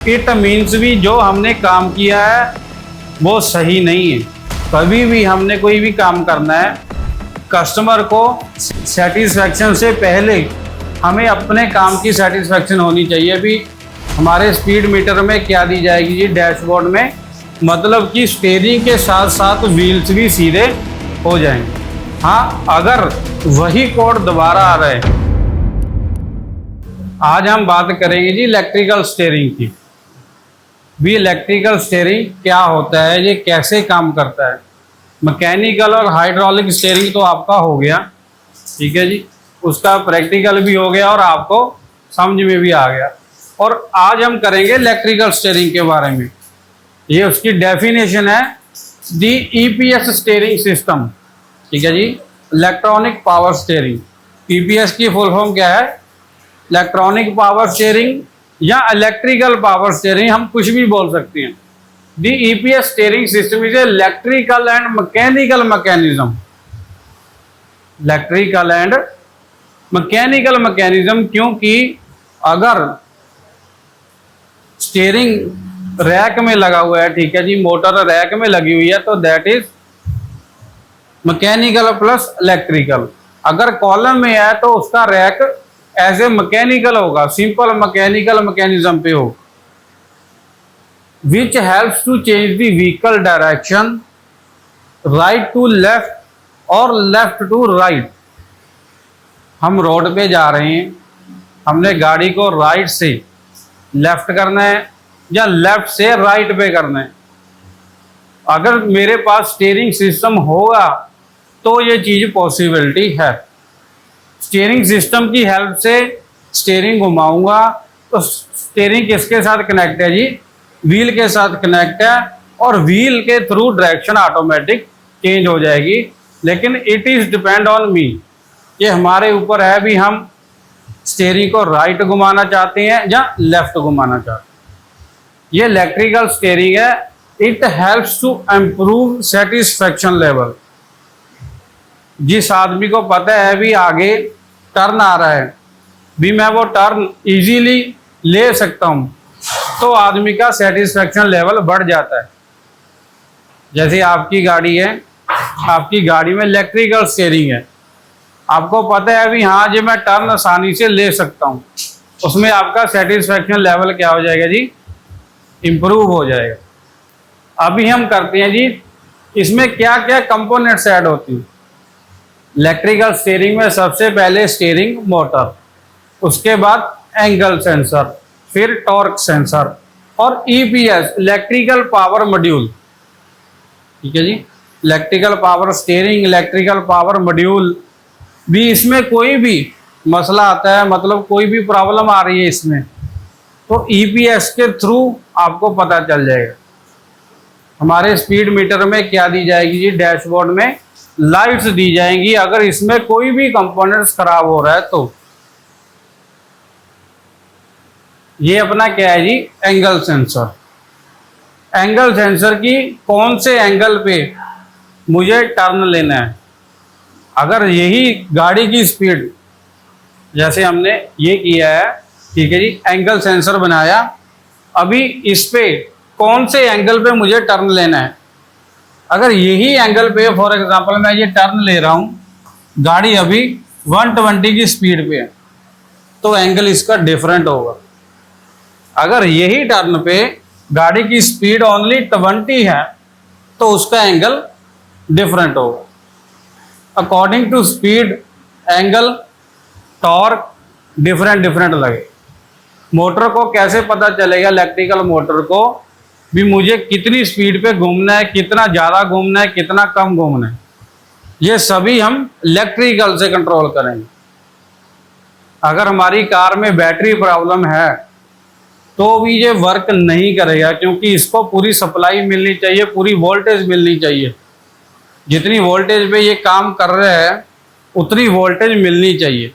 It means भी जो हमने काम किया है वो सही नहीं है। कभी भी हमने कोई भी काम करना है, कस्टमर को सेटिस्फैक्शन से पहले हमें अपने काम की सेटिस्फैक्शन होनी चाहिए। भी हमारे स्पीड मीटर में क्या दी जाएगी जी, डैशबोर्ड में, मतलब कि स्टीयरिंग के साथ साथ व्हील्स भी सीधे हो जाएंगे। हाँ, अगर वही कोड दोबारा आ रहा है। आज हम बात करेंगे जी इलेक्ट्रिकल स्टीयरिंग की। भी इलेक्ट्रिकल स्टीयरिंग क्या होता है, ये कैसे काम करता है। मैकेनिकल और हाइड्रोलिक स्टीयरिंग तो आपका हो गया, ठीक है जी, उसका प्रैक्टिकल भी हो गया और आपको समझ में भी आ गया। और आज हम करेंगे इलेक्ट्रिकल स्टीयरिंग के बारे में। ये उसकी डेफिनेशन है, दी ईपीएस स्टीयरिंग सिस्टम, ठीक है जी, इलेक्ट्रॉनिक पावर स्टीयरिंग। ईपीएस की फुल फॉर्म क्या है, इलेक्ट्रॉनिक पावर स्टीयरिंग या इलेक्ट्रिकल पावर स्टीयरिंग, हम कुछ भी बोल सकते हैं। The EPS steering system is electrical and mechanical mechanism. Electrical and mechanical mechanism, क्योंकि अगर स्टीयरिंग रैक में लगा हुआ है, ठीक है जी, मोटर रैक में लगी हुई है, तो that is mechanical plus electrical. अगर कॉलम में है तो उसका रैक एज ए मैकेनिकल होगा, सिंपल मैकेनिकल मैकेनिज्म पे हो। Which helps to change the vehicle direction right to left और लेफ्ट टू राइट। हम रोड पे जा रहे हैं, हमने गाड़ी को राइट से लेफ्ट करना है या लेफ्ट से राइट पे करना है। अगर मेरे पास स्टीयरिंग सिस्टम होगा तो ये चीज पॉसिबिलिटी है। स्टीयरिंग सिस्टम की हेल्प से स्टीयरिंग घुमाऊंगा तो स्टीयरिंग किसके साथ कनेक्ट है जी, व्हील के साथ कनेक्ट है, और व्हील के थ्रू डायरेक्शन ऑटोमेटिक चेंज हो जाएगी। लेकिन it is depend on me, ये हमारे ऊपर है भी हम स्टीयरिंग को राइट घुमाना चाहते हैं या लेफ्ट घुमाना चाहते हैं। ये इलेक्ट्रिकल स्टीयरिंग है। It helps to improve satisfaction level. जिस आदमी को पता है भी आगे टर्न आ रहा है, भी मैं वो टर्न इजीली ले सकता हूं, तो आदमी का सेटिस्फैक्शन लेवल बढ़ जाता है। जैसे आपकी गाड़ी है, आपकी गाड़ी में इलेक्ट्रिकल स्टीयरिंग है, आपको पता है भी हाँ जी मैं टर्न आसानी से ले सकता हूं, उसमें आपका सेटिस्फैक्शन लेवल क्या हो जाएगा जी, इम्प्रूव हो जाएगा। अभी हम करते हैं जी इसमें क्या क्या कंपोनेंट्स ऐड होती हैं। इलेक्ट्रिकल स्टीयरिंग में सबसे पहले स्टीयरिंग मोटर, उसके बाद एंगल सेंसर, फिर टॉर्क सेंसर और ईपीएस इलेक्ट्रिकल पावर मॉड्यूल, ठीक है जी। Electrical power steering, electrical power module भी, इसमें कोई भी मसला आता है, मतलब कोई भी प्रॉब्लम आ रही है इसमें, तो ईपीएस के थ्रू आपको पता चल जाएगा। हमारे स्पीड मीटर में क्या दी जाएगी जी, डैशबोर्ड में लाइट्स दी जाएंगी। अगर इसमें कोई भी कंपोनेंट्स खराब हो रहा है तो ये अपना क्या है जी, एंगल सेंसर। एंगल सेंसर की कौन से एंगल पे मुझे टर्न लेना है। अगर यही गाड़ी की स्पीड, जैसे हमने ये किया है, ठीक है जी, एंगल सेंसर बनाया, अभी इस पे कौन से एंगल पे मुझे टर्न लेना है। अगर यही एंगल पे, फॉर एग्जांपल मैं ये टर्न ले रहा हूँ, गाड़ी अभी 120 की स्पीड पे है, तो एंगल इसका डिफरेंट होगा। अगर यही टर्न पे गाड़ी की स्पीड ओनली 20 है तो उसका एंगल डिफरेंट होगा। According to speed, angle, torque different different लगे। मोटर को कैसे पता चलेगा, इलेक्ट्रिकल मोटर को भी मुझे कितनी स्पीड पे घूमना है, कितना ज़्यादा घूमना है, कितना कम घूमना है, ये सभी हम इलेक्ट्रिकल से कंट्रोल करेंगे। अगर हमारी कार में बैटरी प्रॉब्लम है तो भी ये वर्क नहीं करेगा, क्योंकि इसको पूरी सप्लाई मिलनी चाहिए, पूरी वोल्टेज मिलनी चाहिए। जितनी वोल्टेज पे ये काम कर रहे हैं उतनी वोल्टेज मिलनी चाहिए।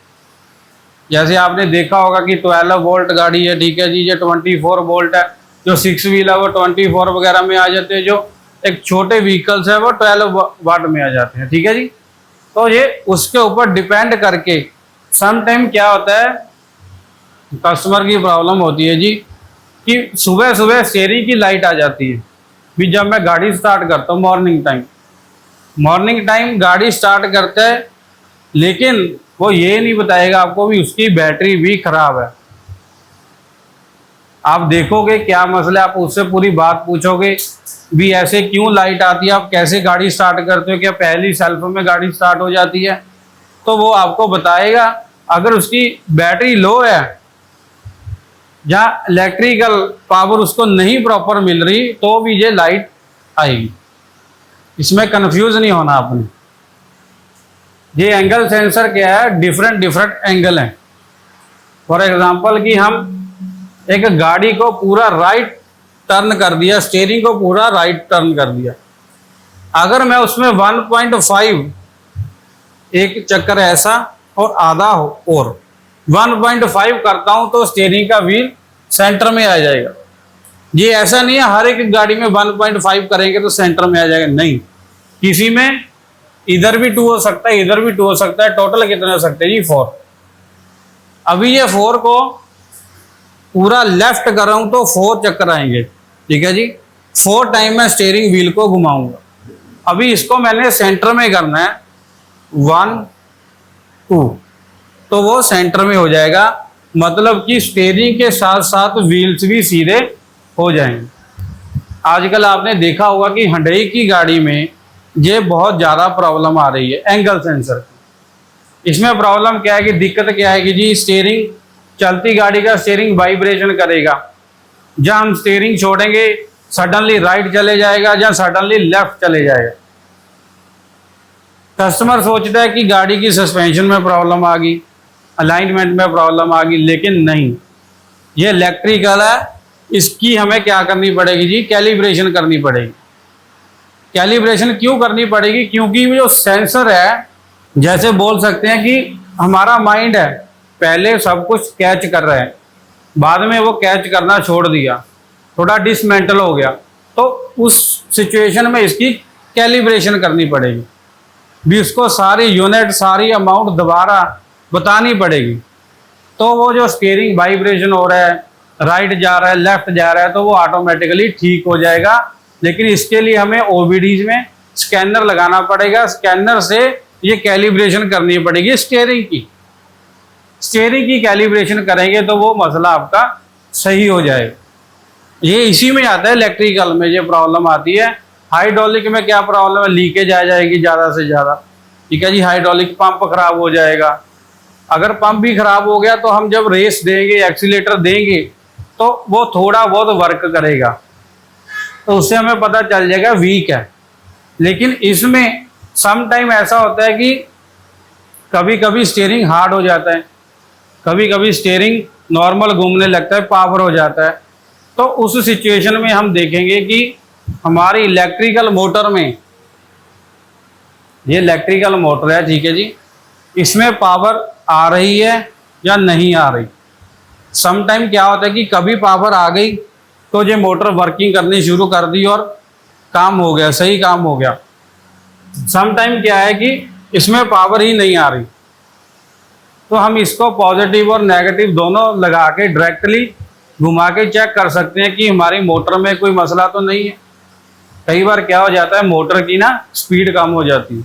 जैसे आपने देखा होगा कि 12 वोल्ट गाड़ी है, ठीक है जी, ये 24 वोल्ट है। जो 6 व्हील है वो 24 वगैरह में आ जाते हैं, जो एक छोटे व्हीकल्स है वो 12 वाट में आ जाते हैं, ठीक है जी। तो ये उसके ऊपर डिपेंड करके सम टाइम क्या होता है, कस्टमर की प्रॉब्लम होती है जी कि सुबह सुबह स्टीयरिंग की लाइट आ जाती है भी जब मैं गाड़ी स्टार्ट करता हूँ मॉर्निंग टाइम गाड़ी स्टार्ट करता है, लेकिन वो ये नहीं बताएगा आपको भी उसकी बैटरी भी खराब है। आप देखोगे क्या मसला, आप उससे पूरी बात पूछोगे भी ऐसे क्यों लाइट आती है, आप कैसे गाड़ी स्टार्ट करते हो, क्या पहली सेल्फ में गाड़ी स्टार्ट हो जाती है, तो वो आपको बताएगा। अगर उसकी बैटरी लो है, जहाँ इलेक्ट्रिकल पावर उसको नहीं प्रॉपर मिल रही, तो भी ये लाइट आएगी। इसमें कंफ्यूज नहीं होना आपने। ये एंगल सेंसर क्या है, डिफरेंट एंगल हैं। फॉर एग्जांपल कि हम एक गाड़ी को पूरा राइट टर्न कर दिया, स्टीयरिंग को पूरा राइट टर्न कर दिया, अगर मैं उसमें 1.5 एक चक्कर ऐसा और आधा हो और 1.5 करता हूं तो स्टीयरिंग का व्हील सेंटर में आ जाएगा। ये ऐसा नहीं है हर एक गाड़ी में 1.5 करेंगे तो सेंटर में आ जाएगा, नहीं, किसी में इधर भी 2 हो सकता है, इधर भी 2 हो सकता है। टोटल कितने हो सकते हैं जी? 4। अभी ये 4 को पूरा लेफ्ट कर रहा हूं तो 4 चक्कर आएंगे, ठीक है जी। 4 टाइम मैं स्टीयरिंग व्हील को घुमाऊंगा। अभी इसको मैंने सेंटर में करना है, 1 2, तो वो सेंटर में हो जाएगा, मतलब कि स्टीयरिंग के साथ साथ व्हील्स भी सीधे हो जाएंगे। आजकल आपने देखा होगा कि हुंडई की गाड़ी में ये बहुत ज़्यादा प्रॉब्लम आ रही है एंगल सेंसर की। इसमें प्रॉब्लम क्या है कि दिक्कत क्या है कि जी स्टीयरिंग, चलती गाड़ी का स्टीयरिंग वाइब्रेशन करेगा। जब हम स्टीयरिंग छोड़ेंगे सडनली राइट चले जाएगा या सडनली लेफ्ट चले जाएगा। कस्टमर सोचता है कि गाड़ी की सस्पेंशन में प्रॉब्लम आ गई, अलाइनमेंट में प्रॉब्लम आ गई, लेकिन नहीं, ये इलेक्ट्रिकल है। इसकी हमें क्या करनी पड़ेगी जी? कैलिब्रेशन करनी पड़ेगी। कैलिब्रेशन क्यों करनी पड़ेगी? क्योंकि जो सेंसर है, जैसे बोल सकते हैं कि हमारा माइंड है, पहले सब कुछ कैच कर रहा है, बाद में वो कैच करना छोड़ दिया, थोड़ा डिसमेंटल हो गया, तो उस सिचुएशन में इसकी कैलिब्रेशन करनी पड़ेगी भी, उसको सारी यूनिट, सारी अमाउंट दोबारा बतानी पड़ेगी। तो वो जो स्टीयरिंग वाइब्रेशन हो रहा है, राइट जा रहा है, लेफ्ट जा रहा है, तो वो ऑटोमेटिकली ठीक हो जाएगा। लेकिन इसके लिए हमें ओबीडीज में स्कैनर लगाना पड़ेगा। स्कैनर से ये कैलिब्रेशन करनी पड़ेगी स्टीयरिंग की। स्टीयरिंग की कैलिब्रेशन करेंगे तो वो मसला आपका सही हो जाएगा। ये इसी में आता है, इलेक्ट्रिकल में ये प्रॉब्लम आती है। हाइड्रोलिक में क्या प्रॉब्लम है? लीकेज आ जाएगी ज़्यादा से ज़्यादा, ठीक है जी। हाइड्रोलिक पंप खराब हो जाएगा। अगर पंप भी खराब हो गया तो हम जब रेस देंगे, एक्सीलेटर देंगे, तो वो थोड़ा बहुत वर्क करेगा, तो उससे हमें पता चल जाएगा वीक है। लेकिन इसमें सम टाइम ऐसा होता है कि कभी कभी स्टीयरिंग हार्ड हो जाता है, कभी कभी स्टीयरिंग नॉर्मल घूमने लगता है, पावर हो जाता है। तो उस सिचुएशन में हम देखेंगे कि हमारी इलेक्ट्रिकल मोटर में, ये इलेक्ट्रिकल मोटर है, ठीक है जी, इसमें पावर आ रही है या नहीं आ रही। सम टाइम क्या होता है कि कभी पावर आ गई तो ये मोटर वर्किंग करनी शुरू कर दी और काम हो गया, सही काम हो गया। सम टाइम क्या है कि इसमें पावर ही नहीं आ रही, तो हम इसको पॉजिटिव और नेगेटिव दोनों लगा के डायरेक्टली घुमा के चेक कर सकते हैं कि हमारी मोटर में कोई मसला तो नहीं है। कई बार क्या हो जाता है, मोटर की ना स्पीड कम हो जाती है।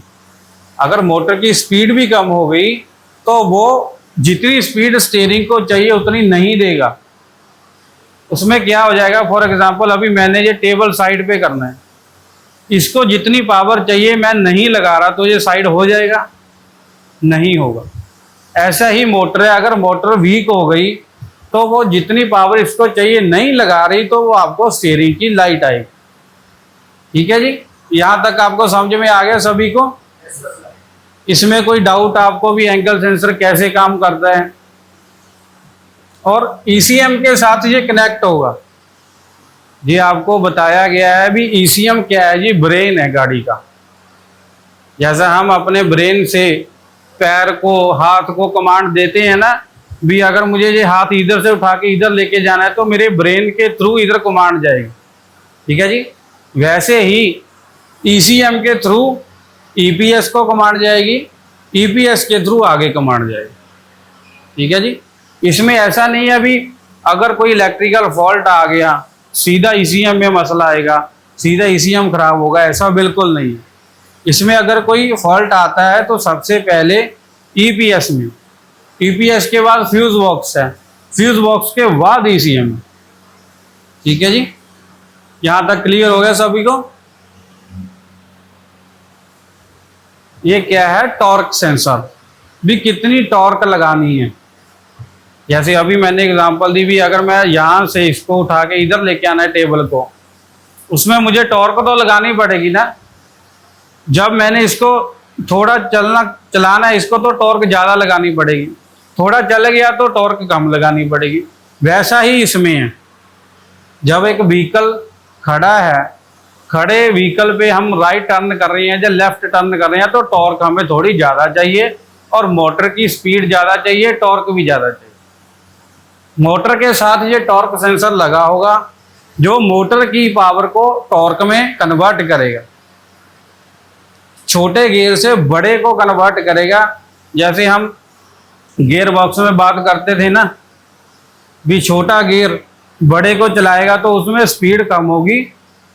अगर मोटर की स्पीड भी कम हो गई तो वो जितनी स्पीड स्टीयरिंग को चाहिए उतनी नहीं देगा। उसमें क्या हो जाएगा, फॉर एग्जांपल अभी मैंने ये टेबल साइड पे करना है, इसको जितनी पावर चाहिए मैं नहीं लगा रहा तो ये साइड हो जाएगा? नहीं होगा। ऐसा ही मोटर है, अगर मोटर वीक हो गई तो वो जितनी पावर इसको चाहिए नहीं लगा रही तो वो आपको स्टीयरिंग की लाइट आएगी। ठीक है जी, यहाँ तक आपको समझ में आ गया सभी को? इसमें कोई डाउट आपको भी एंगल सेंसर कैसे काम करता है? और ईसीएम के साथ ये कनेक्ट होगा। ये आपको बताया गया है भी ईसीएम क्या है जी? ब्रेन है गाड़ी का। जैसा हम अपने ब्रेन से पैर को, हाथ को कमांड देते हैं ना भी, अगर मुझे ये हाथ इधर से उठा के इधर लेके जाना है तो मेरे ब्रेन के थ्रू इधर कमांड जाएगी। ठीक है जी, वैसे ही ईसीएम के थ्रू ईपीएस को कमांड जाएगी, ईपीएस के थ्रू आगे कमांड जाएगी। ठीक है जी, इसमें ऐसा नहीं है अभी अगर कोई इलेक्ट्रिकल फॉल्ट आ गया सीधा ईसीएम में मसला आएगा, सीधा ईसीएम खराब होगा, ऐसा बिल्कुल नहीं है। इसमें अगर कोई फॉल्ट आता है तो सबसे पहले ईपीएस में, ईपीएस के बाद फ्यूज बॉक्स है, फ्यूज बॉक्स के बाद ईसीएम। ठीक है जी, यहां तक क्लियर हो गया सभी को। ये क्या है, टॉर्क सेंसर, भी कितनी टॉर्क लगानी है। जैसे अभी मैंने एग्जांपल दी भी, अगर मैं यहां से इसको उठा के इधर लेके आना है टेबल को, उसमें मुझे टॉर्क तो लगानी पड़ेगी ना। जब मैंने इसको थोड़ा चलाना है इसको तो टॉर्क ज़्यादा लगानी पड़ेगी, थोड़ा चल गया तो टॉर्क कम लगानी पड़ेगी। वैसा ही इसमें है, जब एक व्हीकल खड़ा है, खड़े व्हीकल पे हम राइट टर्न कर रहे हैं या लेफ्ट टर्न कर रहे हैं तो टॉर्क हमें थोड़ी ज़्यादा चाहिए और मोटर की स्पीड ज़्यादा चाहिए, टॉर्क भी ज़्यादा चाहिए। मोटर के साथ ये टॉर्क सेंसर लगा होगा जो मोटर की पावर को टॉर्क में कन्वर्ट करेगा, छोटे गियर से बड़े को कन्वर्ट करेगा। जैसे हम गियर बॉक्स में बात करते थे ना, भी छोटा गियर बड़े को चलाएगा तो उसमें स्पीड कम होगी,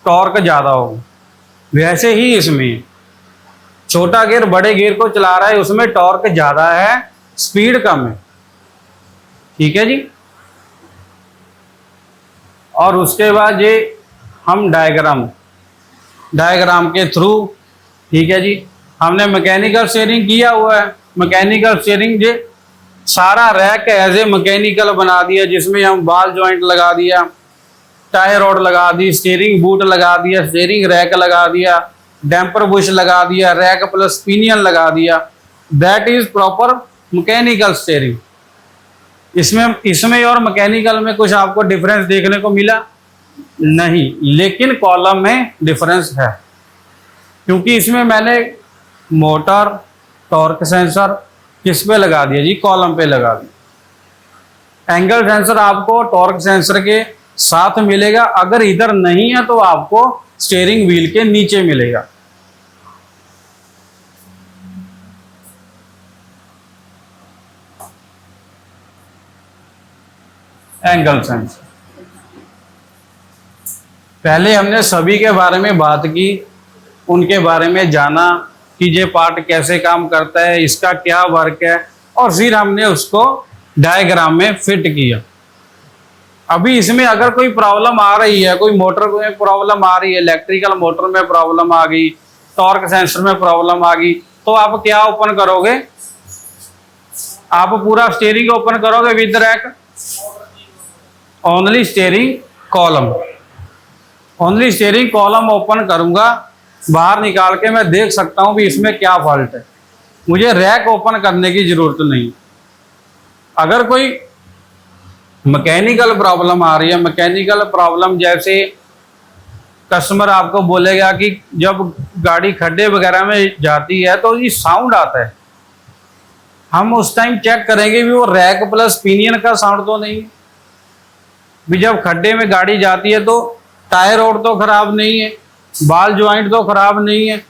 टॉर्क ज़्यादा होगी। वैसे ही इसमें छोटा गियर बड़े गियर को चला रहा है, उसमें टॉर्क ज़्यादा है, स्पीड कम है। ठीक है जी। और उसके बाद ये हम डायग्राम के थ्रू, ठीक है जी, हमने मैकेनिकल स्टीयरिंग किया हुआ है। मैकेनिकल स्टीयरिंग ये सारा रैक एज ए मैकेनिकल बना दिया, जिसमें हम बॉल जॉइंट लगा दिया, टायर रॉड लगा दी, स्टीयरिंग बूट लगा दिया, स्टीयरिंग रैक लगा दिया, डैम्पर बुश लगा दिया, रैक प्लस पिनियन लगा दिया। That is proper mechanical steering. इसमें और मैकेनिकल में कुछ आपको डिफरेंस देखने को मिला नहीं, लेकिन कॉलम में डिफरेंस है, क्योंकि इसमें मैंने मोटर टॉर्क सेंसर किस पे लगा दिया जी, कॉलम पे लगा दिया। एंगल सेंसर आपको टॉर्क सेंसर के साथ मिलेगा, अगर इधर नहीं है तो आपको स्टीयरिंग व्हील के नीचे मिलेगा। एंगल सेंसर पहले हमने सभी के बारे में बात की, उनके बारे में जाना कि ये पार्ट कैसे काम करता है, इसका क्या वर्क है, और फिर हमने उसको डायग्राम में फिट किया। अभी इसमें अगर कोई प्रॉब्लम आ रही है, कोई मोटर में प्रॉब्लम आ रही है, इलेक्ट्रिकल मोटर में प्रॉब्लम आ गई, टॉर्क सेंसर में प्रॉब्लम आ गई, तो आप क्या ओपन करोगे, आप पूरा स्टीयरिंग ओपन करोगे with rack, only steering column, only steering column open करूंगा, बाहर निकाल के मैं देख सकता हूं भी इसमें क्या फॉल्ट है, मुझे रैक ओपन करने की जरूरत नहीं। अगर कोई मैकेनिकल प्रॉब्लम आ रही है, मैकेनिकल प्रॉब्लम जैसे कस्टमर आपको बोलेगा कि जब गाड़ी खड्डे वगैरह में जाती है तो ये साउंड आता है, हम उस टाइम चेक करेंगे भी वो रैक प्लस पिनियन का साउंड तो नहीं है। भी जब खड्डे में गाड़ी जाती है तो टायर रोड तो खराब नहीं है, बाल ज्वाइंट तो खराब नहीं है,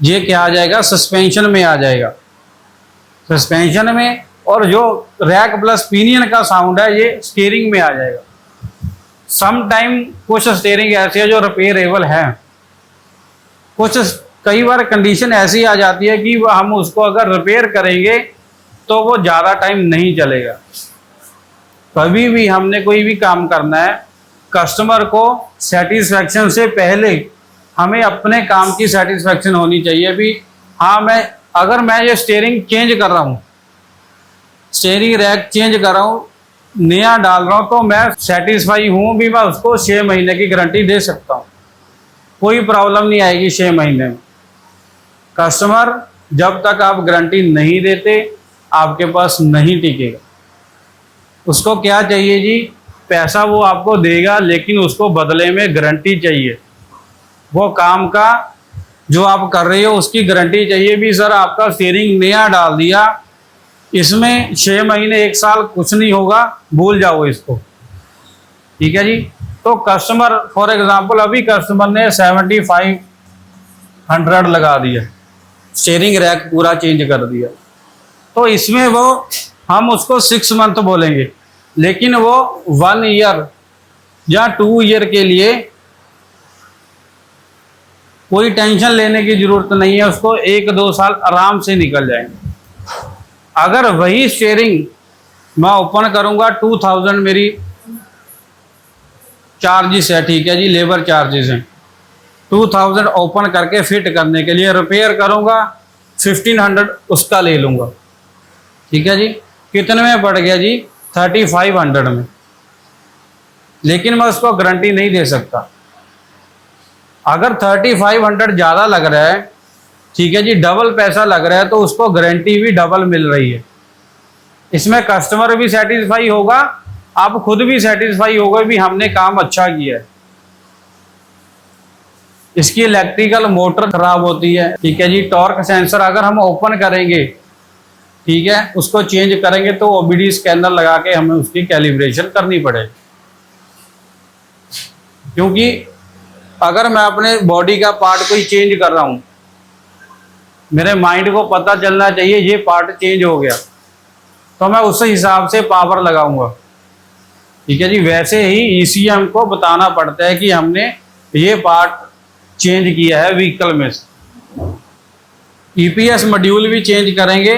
ये क्या आ जाएगा, सस्पेंशन में आ जाएगा, सस्पेंशन में। और जो रैक प्लस पिनियन का साउंड है ये स्टीयरिंग में आ जाएगा। सम टाइम कुछ स्टीयरिंग ऐसी है जो रिपेयरेबल है, कुछ कई बार कंडीशन ऐसी आ जाती है कि हम उसको अगर रिपेयर करेंगे तो वो ज़्यादा टाइम नहीं चलेगा। कभी भी हमने कोई भी काम करना है, कस्टमर को सेटिस्फैक्शन से पहले हमें अपने काम की सेटिस्फैक्शन होनी चाहिए भी हाँ, अगर मैं ये स्टीयरिंग चेंज कर रहा हूँ, स्टीयरिंग रैक चेंज कर रहा हूँ, नया डाल रहा हूँ, तो मैं सेटिस्फाई हूँ भी, मैं उसको 6 महीने की गारंटी दे सकता हूँ, कोई प्रॉब्लम नहीं आएगी 6 महीने में। कस्टमर जब तक आप गारंटी नहीं देते आपके पास नहीं टिकेगा। उसको क्या चाहिए जी, पैसा वो आपको देगा लेकिन उसको बदले में गारंटी चाहिए, वो काम का जो आप कर रहे हो उसकी गारंटी चाहिए भी सर आपका स्टीयरिंग नया डाल दिया, इसमें 6 महीने 1 साल कुछ नहीं होगा, भूल जाओ इसको। ठीक है जी। तो कस्टमर फॉर एग्जांपल अभी कस्टमर ने 7500 लगा दिया, स्टीयरिंग रैक पूरा चेंज कर दिया, तो इसमें वो हम उसको 6 मंथ बोलेंगे, लेकिन वो 1 ईयर या 2 ईयर के लिए कोई टेंशन लेने की जरूरत नहीं है, उसको 1-2 साल आराम से निकल जाएंगे। अगर वही स्टीयरिंग मैं ओपन करूंगा, 2000 मेरी चार्जेस है, ठीक है जी, लेबर चार्जेस हैं, 2000 ओपन करके फिट करने के लिए, रिपेयर करूंगा 1500 उसका ले लूंगा, ठीक है जी। कितने में पड़ गया जी? 3500 में। लेकिन मैं उसको गारंटी नहीं दे सकता। अगर 3500 ज़्यादा लग रहा है, ठीक है जी, डबल पैसा लग रहा है, तो उसको गारंटी भी डबल मिल रही है। इसमें कस्टमर भी सेटिस्फाई होगा, आप खुद भी सेटिस्फाई होगा भी हमने काम अच्छा किया है। इसकी इलेक्ट्रिकल मोटर खराब होती है, ठीक है जी, टॉर्क सेंसर अगर हम ओपन करेंगे, ठीक है, उसको चेंज करेंगे तो ओबीडी स्कैनर लगा के हमें उसकी कैलिब्रेशन करनी पड़ेगी। क्योंकि अगर मैं अपने बॉडी का पार्ट कोई चेंज कर रहा हूं, मेरे माइंड को पता चलना चाहिए ये पार्ट चेंज हो गया, तो मैं उस हिसाब से पावर लगाऊंगा, ठीक है जी। वैसे ही ईसीएम को बताना पड़ता है कि हमने ये पार्ट चेंज किया है व्हीकल में से। ईपीएस मॉड्यूल भी चेंज करेंगे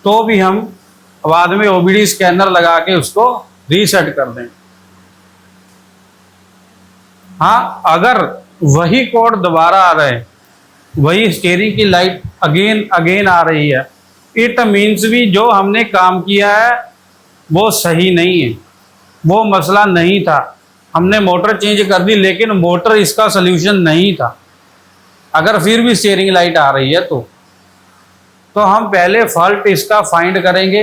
तो भी हम बाद में ओबीडी स्कैनर लगा के उसको रीसेट कर दें। हाँ, अगर वही कोड दोबारा आ रहे हैं, वही स्टीयरिंग की लाइट अगेन आ रही है, इट मीन्स भी जो हमने काम किया है वो सही नहीं है, वो मसला नहीं था। हमने मोटर चेंज कर दी लेकिन मोटर इसका सल्यूशन नहीं था। अगर फिर भी स्टीयरिंग लाइट आ रही है तो हम पहले फॉल्ट इसका फाइंड करेंगे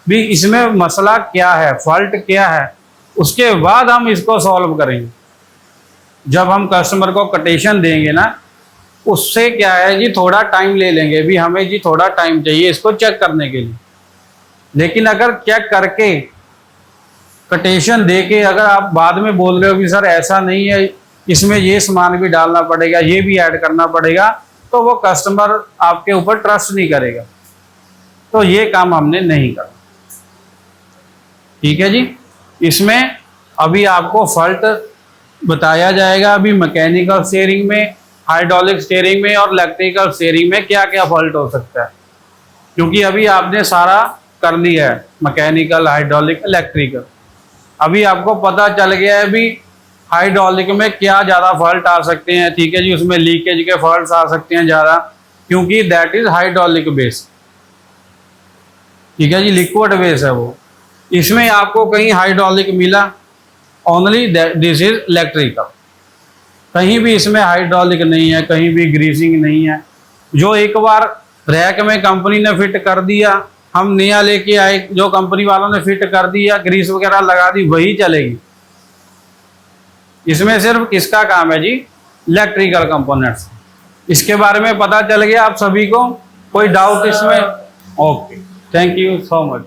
भी इसमें मसला क्या है, फॉल्ट क्या है, उसके बाद हम इसको सॉल्व करेंगे। जब हम कस्टमर को कोटेशन देंगे ना, उससे क्या है जी, थोड़ा टाइम ले लेंगे भी, हमें जी थोड़ा टाइम चाहिए इसको चेक करने के लिए। लेकिन अगर चेक करके कोटेशन दे के अगर आप बाद में बोल रहे हो कि सर ऐसा नहीं है, इसमें ये सामान भी डालना पड़ेगा, ये भी ऐड करना पड़ेगा, तो वो कस्टमर आपके ऊपर ट्रस्ट नहीं करेगा। तो ये काम हमने नहीं करा, ठीक है जी। इसमें अभी आपको फॉल्ट बताया जाएगा, अभी मैकेनिकल स्टीयरिंग में, हाइड्रोलिक स्टीयरिंग में और इलेक्ट्रिकल स्टीयरिंग में क्या क्या फॉल्ट हो सकता है। क्योंकि अभी आपने सारा कर लिया है, मैकेनिकल, हाइड्रोलिक, इलेक्ट्रिकल। अभी आपको पता चल गया है भी हाइड्रोलिक में क्या ज़्यादा फॉल्ट आ सकते हैं, ठीक है जी, उसमें लीकेज के फॉल्ट आ सकते हैं ज़्यादा, क्योंकि दैट इज हाइड्रोलिक बेस, ठीक है जी, लिक्विड बेस है वो। इसमें आपको कहीं हाइड्रोलिक मिला, ओनली दिस इज इलेक्ट्रिकल, कहीं भी इसमें हाइड्रोलिक नहीं है, कहीं भी ग्रीसिंग नहीं है। जो एक बार रैक में कंपनी ने फिट कर दिया, हम नया लेके आए, जो कंपनी वालों ने फिट कर दिया, ग्रीस वगैरह लगा दी, वही चलेगी। इसमें सिर्फ किसका काम है जी? Electrical components. इसके बारे में पता चल गया आप सभी को? कोई डाउट इसमें? Okay, thank you so much.